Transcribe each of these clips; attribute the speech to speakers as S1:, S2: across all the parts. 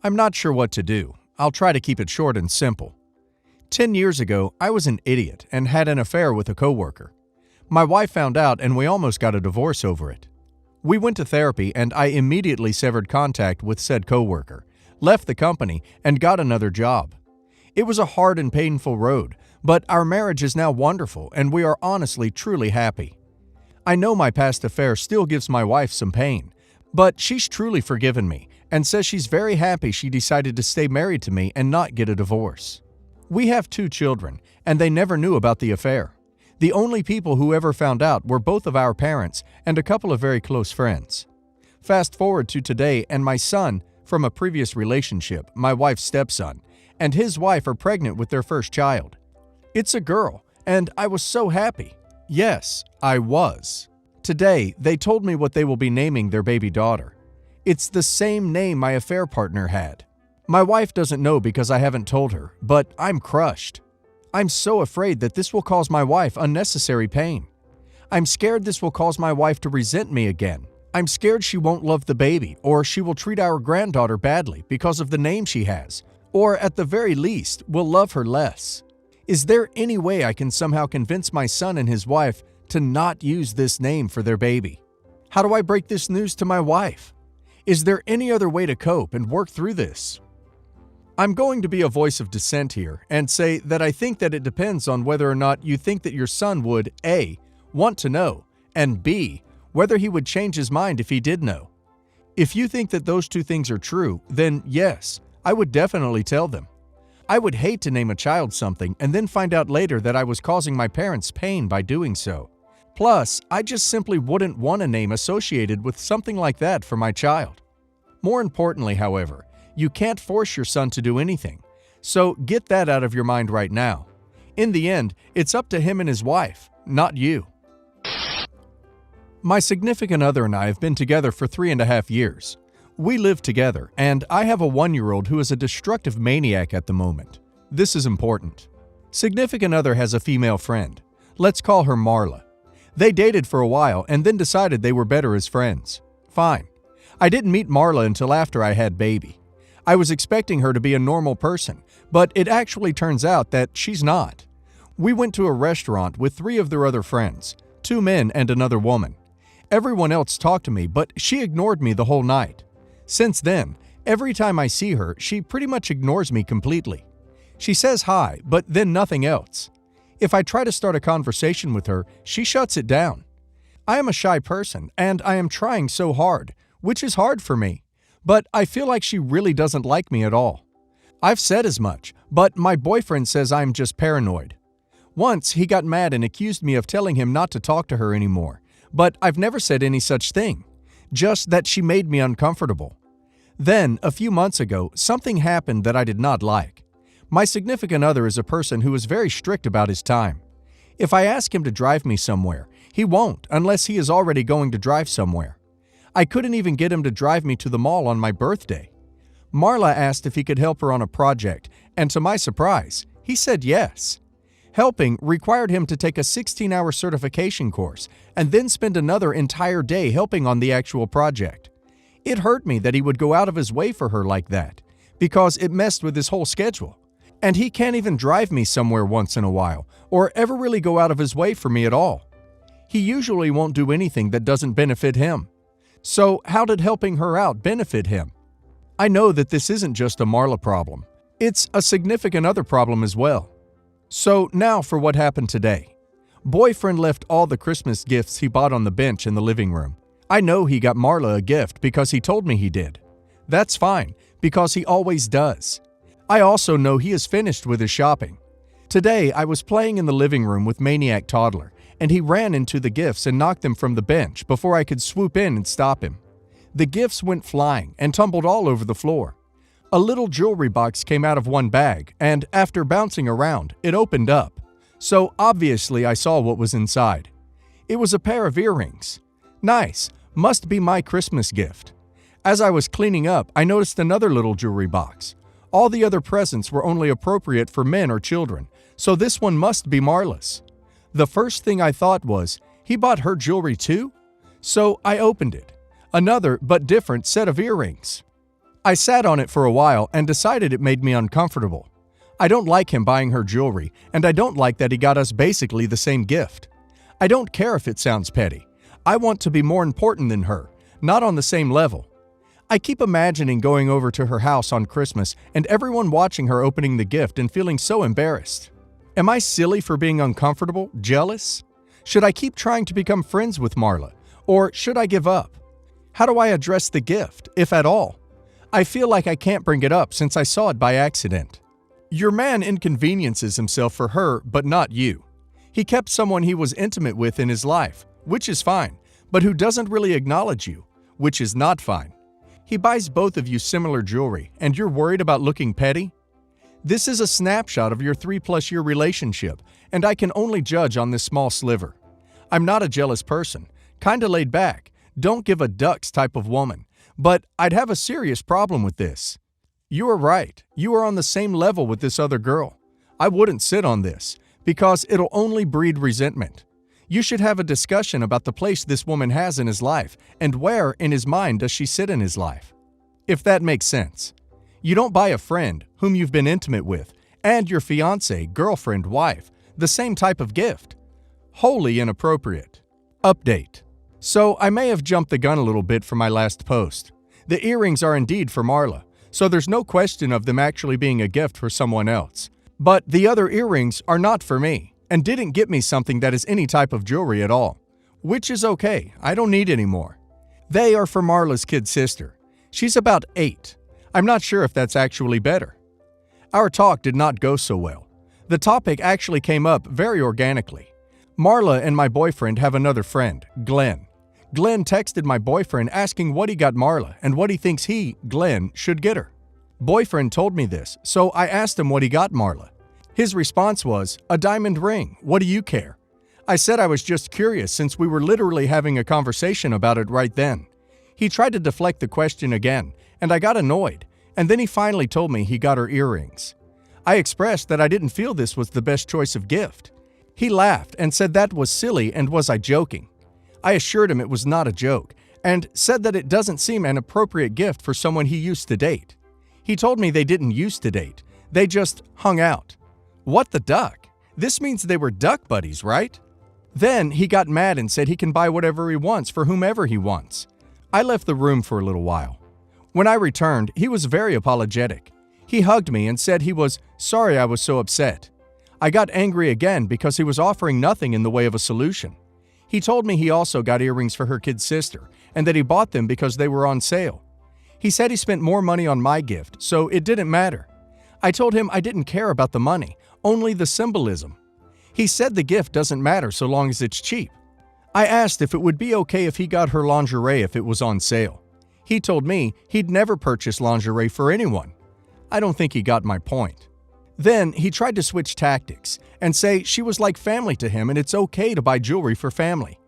S1: I'm not sure what to do. I'll try to keep it short and simple. 10 years ago, I was an idiot and had an affair with a coworker. My wife found out and we almost got a divorce over it. We went to therapy and I immediately severed contact with said coworker, left the company, and got another job. It was a hard and painful road, but our marriage is now wonderful and we are honestly truly happy. I know my past affair still gives my wife some pain, but she's truly forgiven me and says she's very happy she decided to stay married to me and not get a divorce. We have 2 children, and they never knew about the affair. The only people who ever found out were both of our parents and a couple of very close friends. Fast forward to today, and my son, from a previous relationship, my wife's stepson, and his wife are pregnant with their first child. It's a girl, and I was so happy. Yes, I was. Today, they told me what they will be naming their baby daughter. It's the same name my affair partner had. My wife doesn't know because I haven't told her, but I'm crushed. I'm so afraid that this will cause my wife unnecessary pain. I'm scared this will cause my wife to resent me again. I'm scared she won't love the baby, or she will treat our granddaughter badly because of the name she has, or at the very least, will love her less. Is there any way I can somehow convince my son and his wife to not use this name for their baby? How do I break this news to my wife? Is there any other way to cope and work through this? I'm going to be a voice of dissent here and say that I think that it depends on whether or not you think that your son would A. want to know, and B. whether he would change his mind if he did know. If you think that those 2 things are true, then yes, I would definitely tell them. I would hate to name a child something and then find out later that I was causing my parents pain by doing so. Plus, I just simply wouldn't want a name associated with something like that for my child. More importantly, however, you can't force your son to do anything, so get that out of your mind right now. In the end, it's up to him and his wife, not you. My significant other and I have been together for 3.5 years. We live together, and I have a 1-year-old who is a destructive maniac at the moment. This is important. Significant other has a female friend. Let's call her Marla. They dated for a while and then decided they were better as friends. Fine. I didn't meet Marla until after I had baby. I was expecting her to be a normal person, but it actually turns out that she's not. We went to a restaurant with 3 of their other friends, 2 men and another woman. Everyone else talked to me, but she ignored me the whole night. Since then, every time I see her, she pretty much ignores me completely. She says hi, but then nothing else. If I try to start a conversation with her, she shuts it down. I am a shy person, and I am trying so hard, which is hard for me. But I feel like she really doesn't like me at all. I've said as much, but my boyfriend says I'm just paranoid. Once, he got mad and accused me of telling him not to talk to her anymore, but I've never said any such thing, just that she made me uncomfortable. Then, a few months ago, something happened that I did not like. My significant other is a person who is very strict about his time. If I ask him to drive me somewhere, he won't unless he is already going to drive somewhere. I couldn't even get him to drive me to the mall on my birthday. Marla asked if he could help her on a project, and to my surprise, he said yes. Helping required him to take a 16-hour certification course and then spend another entire day helping on the actual project. It hurt me that he would go out of his way for her like that, because it messed with his whole schedule. And he can't even drive me somewhere once in a while, or ever really go out of his way for me at all. He usually won't do anything that doesn't benefit him. So how did helping her out benefit him? I know that this isn't just a Marla problem. It's a significant other problem as well. So now for what happened today. Boyfriend left all the Christmas gifts he bought on the bench in the living room. I know he got Marla a gift because he told me he did. That's fine, because he always does. I also know he is finished with his shopping. Today, I was playing in the living room with Maniac Toddler, and he ran into the gifts and knocked them from the bench before I could swoop in and stop him. The gifts went flying and tumbled all over the floor. A little jewelry box came out of one bag, and after bouncing around, it opened up. So obviously I saw what was inside. It was a pair of earrings. Nice, must be my Christmas gift. As I was cleaning up, I noticed another little jewelry box. All the other presents were only appropriate for men or children, so this one must be Marla's. The first thing I thought was, he bought her jewelry too? So I opened it. Another, but different, set of earrings. I sat on it for a while and decided it made me uncomfortable. I don't like him buying her jewelry, and I don't like that he got us basically the same gift. I don't care if it sounds petty. I want to be more important than her, not on the same level. I keep imagining going over to her house on Christmas and everyone watching her opening the gift and feeling so embarrassed. Am I silly for being uncomfortable, jealous? Should I keep trying to become friends with Marla, or should I give up? How do I address the gift, if at all? I feel like I can't bring it up since I saw it by accident. Your man inconveniences himself for her, but not you. He kept someone he was intimate with in his life, which is fine, but who doesn't really acknowledge you, which is not fine. He buys both of you similar jewelry, and you're worried about looking petty? This is a snapshot of your 3+ year relationship, and I can only judge on this small sliver. I'm not a jealous person, kinda laid back, don't give a ducks type of woman, but I'd have a serious problem with this. You are right, you are on the same level with this other girl. I wouldn't sit on this, because it'll only breed resentment. You should have a discussion about the place this woman has in his life, and where in his mind does she sit in his life. If that makes sense. You don't buy a friend, whom you've been intimate with, and your fiancé, girlfriend, wife, the same type of gift. Wholly inappropriate. Update. So I may have jumped the gun a little bit for my last post. The earrings are indeed for Marla, so there's no question of them actually being a gift for someone else. But the other earrings are not for me, and didn't get me something that is any type of jewelry at all. Which is okay, I don't need any more. They are for Marla's kid sister. She's about 8. I'm not sure if that's actually better. Our talk did not go so well. The topic actually came up very organically. Marla and my boyfriend have another friend, Glenn. Glenn texted my boyfriend asking what he got Marla and what he thinks he, Glenn, should get her. Boyfriend told me this, so I asked him what he got Marla. His response was, "A diamond ring, what do you care?" I said I was just curious since we were literally having a conversation about it right then. He tried to deflect the question again, and I got annoyed, and then he finally told me he got her earrings. I expressed that I didn't feel this was the best choice of gift. He laughed and said that was silly and was I joking. I assured him it was not a joke, and said that it doesn't seem an appropriate gift for someone he used to date. He told me they didn't used to date, they just hung out. What the duck? This means they were duck buddies, right? Then he got mad and said he can buy whatever he wants for whomever he wants. I left the room for a little while. When I returned, he was very apologetic. He hugged me and said he was sorry I was so upset. I got angry again because he was offering nothing in the way of a solution. He told me he also got earrings for her kid sister and that he bought them because they were on sale. He said he spent more money on my gift, so it didn't matter. I told him I didn't care about the money, only the symbolism. He said the gift doesn't matter so long as it's cheap. I asked if it would be okay if he got her lingerie if it was on sale. He told me he'd never purchase lingerie for anyone. I don't think he got my point. Then he tried to switch tactics and say she was like family to him and it's okay to buy jewelry for family.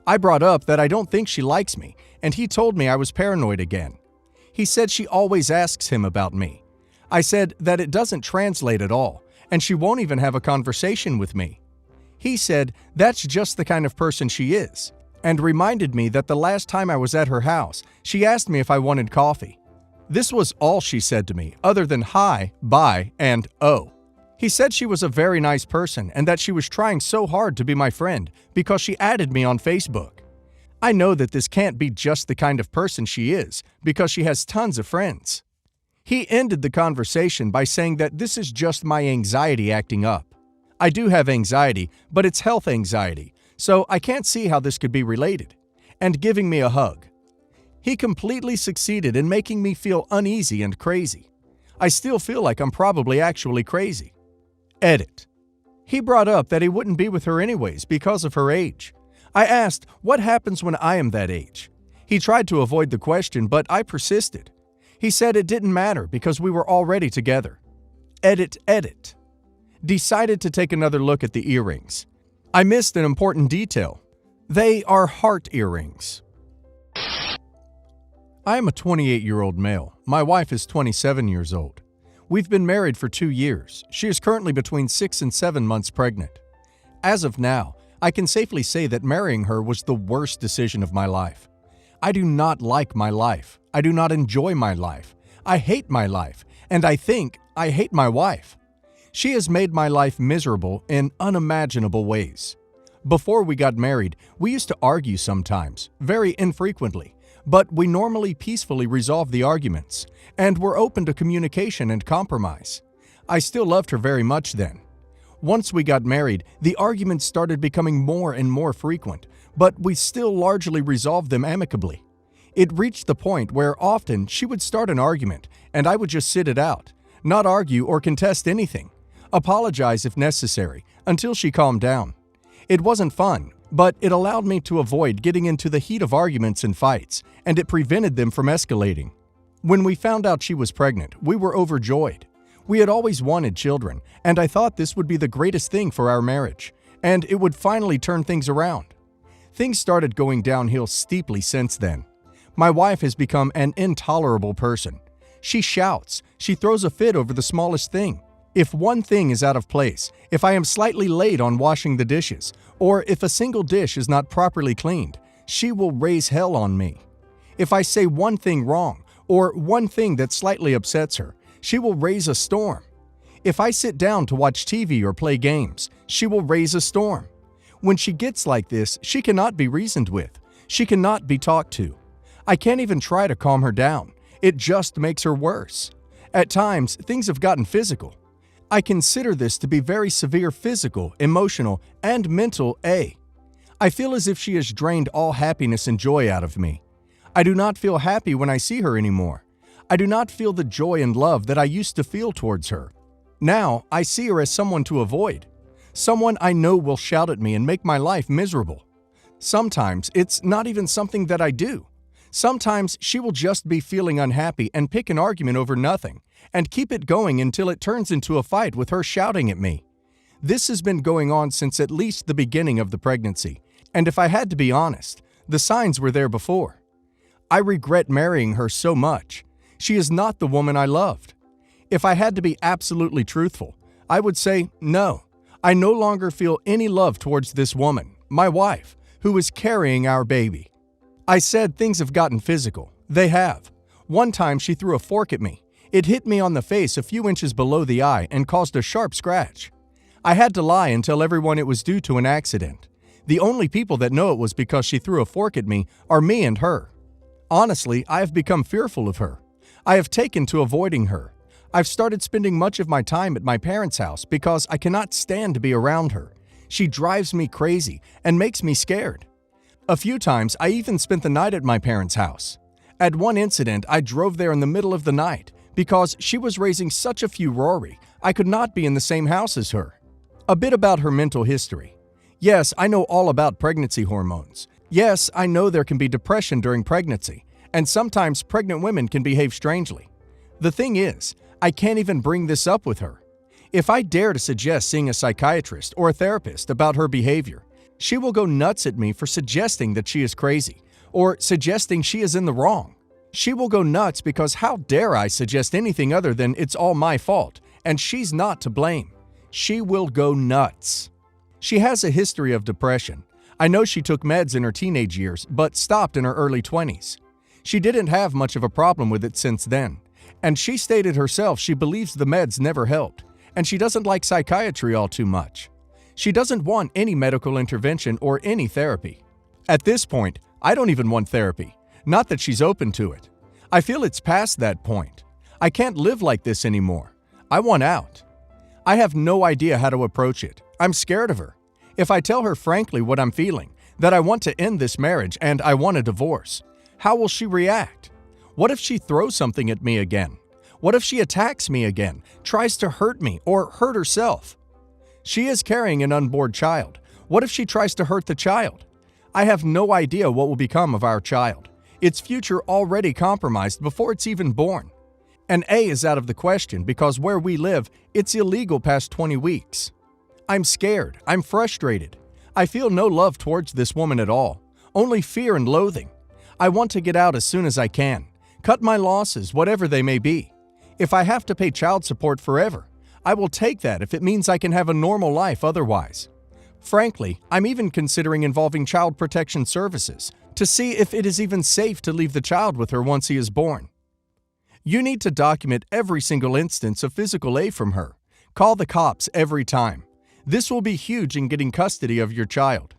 S1: I brought up that I don't think she likes me, and he told me I was paranoid again. He said she always asks him about me. I said that it doesn't translate at all, and she won't even have a conversation with me. He said that's just the kind of person she is, and reminded me that the last time I was at her house, she asked me if I wanted coffee. This was all she said to me, other than hi, bye, and oh. He said she was a very nice person and that she was trying so hard to be my friend because she added me on Facebook. I know that this can't be just the kind of person she is because she has tons of friends. He ended the conversation by saying that this is just my anxiety acting up. I do have anxiety, but it's health anxiety, so I can't see how this could be related, and giving me a hug. He completely succeeded in making me feel uneasy and crazy. I still feel like I'm probably actually crazy. Edit. He brought up that he wouldn't be with her anyways because of her age. I asked, what happens when I am that age? He tried to avoid the question, but I persisted. He said it didn't matter because we were already together. Edit. Decided to take another look at the earrings. I missed an important detail. They are heart earrings. I am a 28-year-old male. My wife is 27 years old. We've been married for 2 years. She is currently between 6 and 7 months pregnant. As of now, I can safely say that marrying her was the worst decision of my life. I do not like my life. I do not enjoy my life. I hate my life, and I think I hate my wife. She has made my life miserable in unimaginable ways. Before we got married, we used to argue sometimes, very infrequently, but we normally peacefully resolved the arguments, and were open to communication and compromise. I still loved her very much then. Once we got married, the arguments started becoming more and more frequent, but we still largely resolved them amicably. It reached the point where often she would start an argument, and I would just sit it out, not argue or contest anything, apologize if necessary, until she calmed down. It wasn't fun, but it allowed me to avoid getting into the heat of arguments and fights, and it prevented them from escalating. When we found out she was pregnant, we were overjoyed. We had always wanted children, and I thought this would be the greatest thing for our marriage, and it would finally turn things around. Things started going downhill steeply since then. My wife has become an intolerable person. She shouts, she throws a fit over the smallest thing. If one thing is out of place, if I am slightly late on washing the dishes, or if a single dish is not properly cleaned, she will raise hell on me. If I say one thing wrong, or one thing that slightly upsets her, she will raise a storm. If I sit down to watch TV or play games, she will raise a storm. When she gets like this, she cannot be reasoned with. She cannot be talked to. I can't even try to calm her down. It just makes her worse. At times, things have gotten physical. I consider this to be very severe physical, emotional, and mental A. I feel as if she has drained all happiness and joy out of me. I do not feel happy when I see her anymore. I do not feel the joy and love that I used to feel towards her. Now, I see her as someone to avoid. Someone I know will shout at me and make my life miserable. Sometimes it's not even something that I do. Sometimes she will just be feeling unhappy and pick an argument over nothing, and keep it going until it turns into a fight with her shouting at me. This has been going on since at least the beginning of the pregnancy, and if I had to be honest, the signs were there before. I regret marrying her so much. She is not the woman I loved. If I had to be absolutely truthful, I would say no. I no longer feel any love towards this woman, my wife, who is carrying our baby. I said things have gotten physical. They have. One time she threw a fork at me. It hit me on the face a few inches below the eye and caused a sharp scratch. I had to lie and tell everyone it was due to an accident. The only people that know it was because she threw a fork at me are me and her. Honestly, I have become fearful of her. I have taken to avoiding her. I've started spending much of my time at my parents' house because I cannot stand to be around her. She drives me crazy and makes me scared. A few times, I even spent the night at my parents' house. At one incident, I drove there in the middle of the night because she was raising such a furore, I could not be in the same house as her. A bit about her mental history. Yes, I know all about pregnancy hormones. Yes, I know there can be depression during pregnancy, and sometimes pregnant women can behave strangely. The thing is, I can't even bring this up with her. If I dare to suggest seeing a psychiatrist or a therapist about her behavior, she will go nuts at me for suggesting that she is crazy, or suggesting she is in the wrong. She will go nuts because how dare I suggest anything other than it's all my fault, and she's not to blame. She will go nuts. She has a history of depression. I know she took meds in her teenage years, but stopped in her early 20s. She didn't have much of a problem with it since then, and she stated herself she believes the meds never helped, and she doesn't like psychiatry all too much. She doesn't want any medical intervention or any therapy. At this point, I don't even want therapy. Not that she's open to it. I feel it's past that point. I can't live like this anymore. I want out. I have no idea how to approach it. I'm scared of her. If I tell her frankly what I'm feeling, that I want to end this marriage and I want a divorce, how will she react? What if she throws something at me again? What if she attacks me again, tries to hurt me or hurt herself? She is carrying an unborn child. What if she tries to hurt the child? I have no idea what will become of our child. Its future already compromised before it's even born. An A is out of the question because where we live, it's illegal past 20 weeks. I'm scared. I'm frustrated. I feel no love towards this woman at all, only fear and loathing. I want to get out as soon as I can, cut my losses, whatever they may be. If I have to pay child support forever, I will take that if it means I can have a normal life otherwise. Frankly, I'm even considering involving Child Protection Services to see if it is even safe to leave the child with her once he is born. You need to document every single instance of physical A from her. Call the cops every time. This will be huge in getting custody of your child.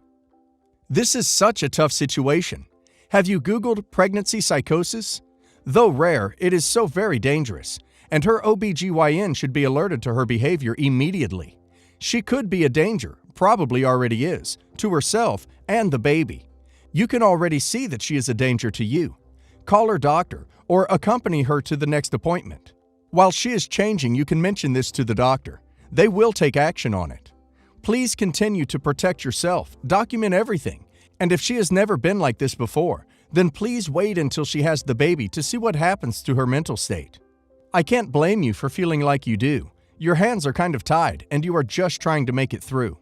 S1: This is such a tough situation. Have you Googled pregnancy psychosis? Though rare, it is so very dangerous, and her OBGYN should be alerted to her behavior immediately. She could be a danger, probably already is, to herself and the baby. You can already see that she is a danger to you. Call her doctor or accompany her to the next appointment. While she is changing, you can mention this to the doctor. They will take action on it. Please continue to protect yourself, document everything, and if she has never been like this before, then please wait until she has the baby to see what happens to her mental state. I can't blame you for feeling like you do. Your hands are kind of tied and you are just trying to make it through.